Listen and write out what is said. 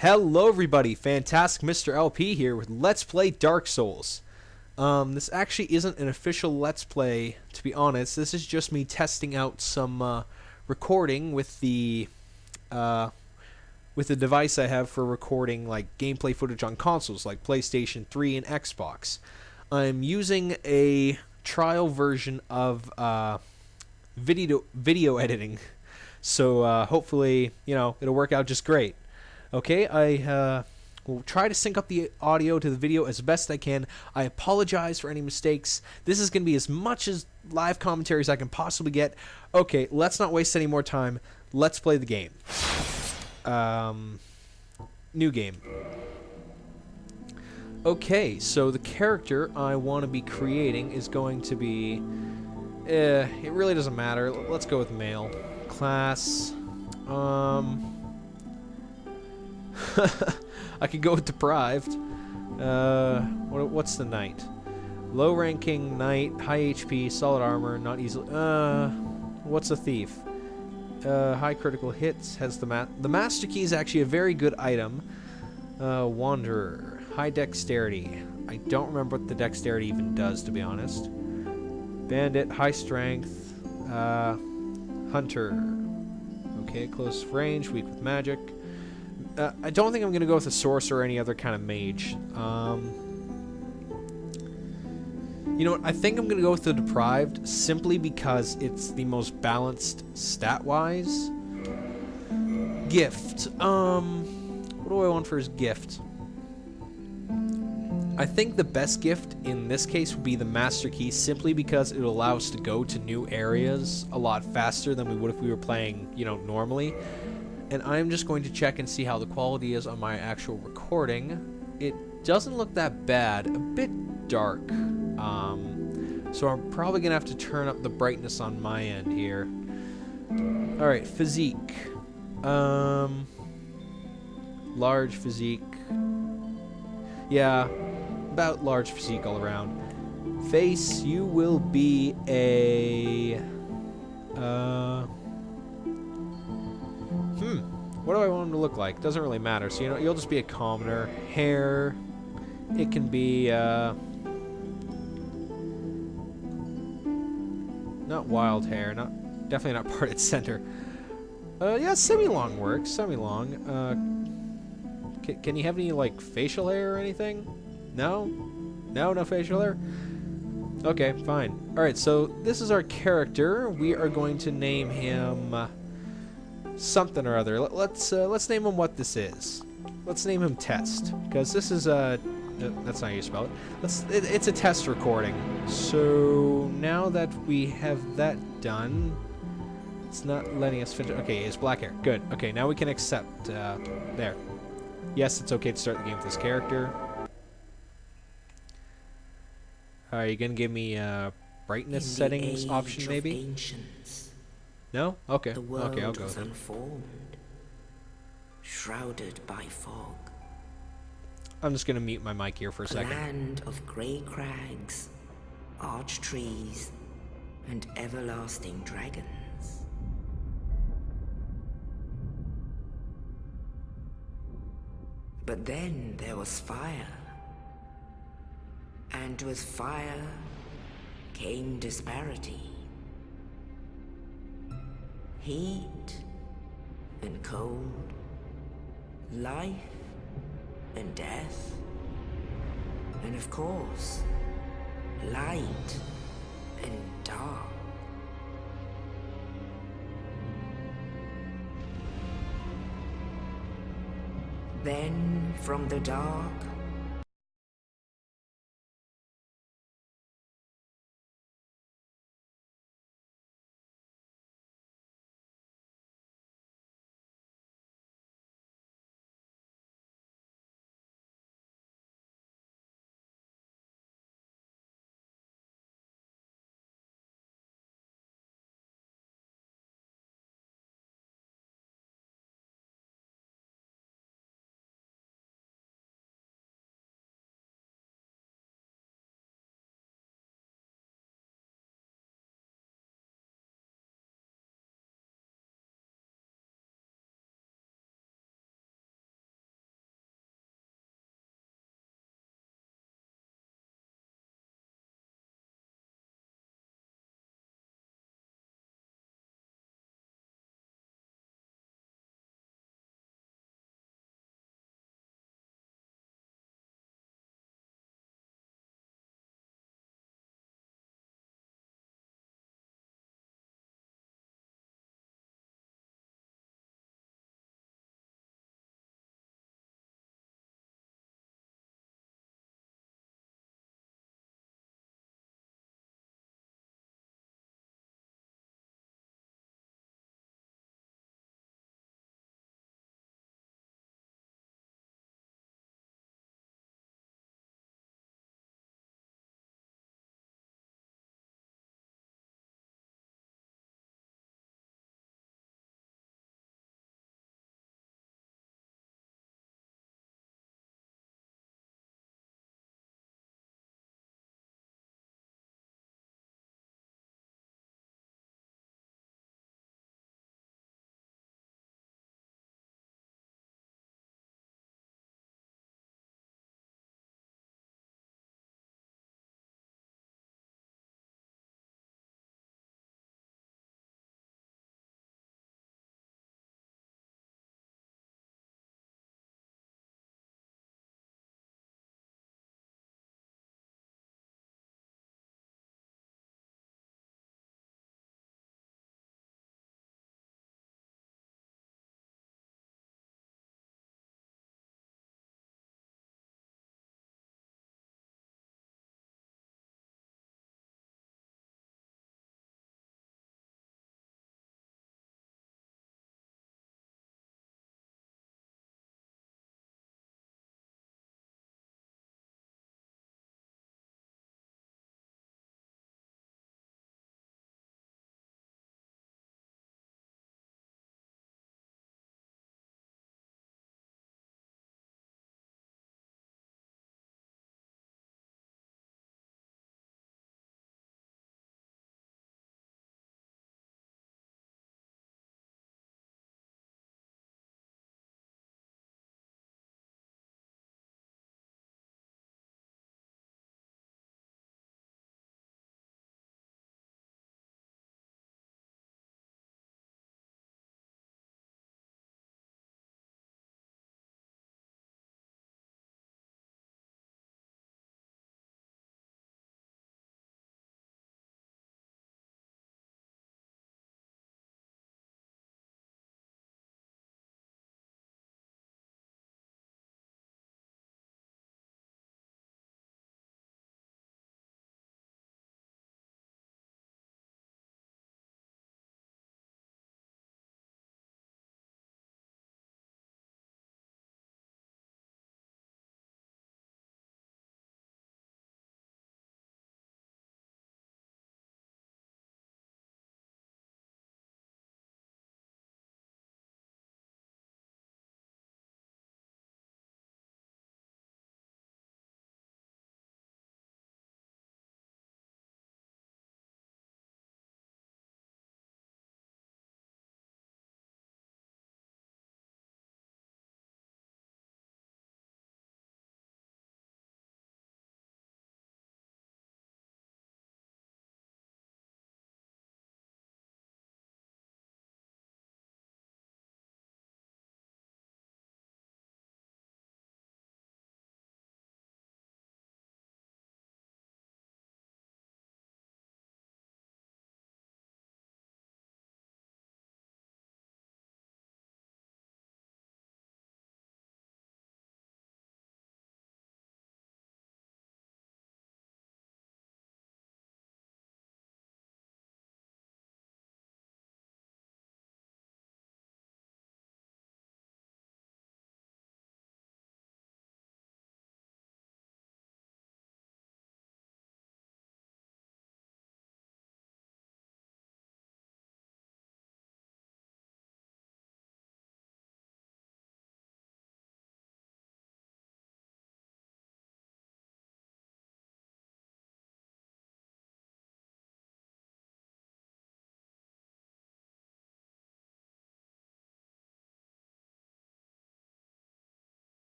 Hello everybody, Fantastic Mr. LP here with Let's Play Dark Souls. This actually isn't an official Let's Play, to be honest. This is just me testing out some recording with the device I have for recording like gameplay footage on consoles like PlayStation 3 and Xbox. I'm using a trial version of video editing, so hopefully, it'll work out just great. Okay, I will try to sync up the audio to the video as best I can. I apologize for any mistakes. This is going to be as much as live commentary as I can possibly get. Okay, let's not waste any more time. Let's play the game. New game. Okay, so the character I want to be creating is going to be... it really doesn't matter. Let's go with male. Class... I could go with deprived. What's the knight? Low ranking knight, high HP, solid armor, not easily. What's a thief? High critical hits, has the master key is actually a very good item. Wanderer, high dexterity. I don't remember what the dexterity even does, to be honest. Bandit, high strength. Hunter. Okay, close range, weak with magic. I don't think I'm going to go with a sorcerer or any other kind of mage. You know what? I think I'm going to go with the deprived simply because it's the most balanced stat-wise. Gift. What do I want for his gift? I think the best gift in this case would be the master key simply because it will allow us to go to new areas a lot faster than we would if we were playing, normally. And I'm just going to check and see how the quality is on my actual recording. It doesn't look that bad. A bit dark. So I'm probably going to have to turn up the brightness on my end here. Alright, physique. Large physique. Yeah, about large physique all around. Face, you will be a... What do I want him to look like? Doesn't really matter. So, you'll just be a commoner. Hair. It can be, not wild hair. Definitely not parted center. Yeah, semi-long works. Semi-long. Can you have any, facial hair or anything? No? No facial hair? Okay, fine. Alright, so this is our character. We are going to name him... something or other. Let's name him what this is. Let's name him Test, because this is a... that's not how you spell it. It's a test recording. So now that we have that done, it's not letting us finish. Okay, it's black hair. Good. Okay, now we can accept. There. Yes, it's okay to start the game with this character. Are you gonna give me brightness settings option maybe? No? Okay. Okay, I'll go with it. Unformed, shrouded by fog. I'm just gonna mute my mic here for a second. Land of grey crags, arch trees, and everlasting dragons. But then there was fire. And with fire came disparity. Heat and cold, life and death, and of course, light and dark. Then from the dark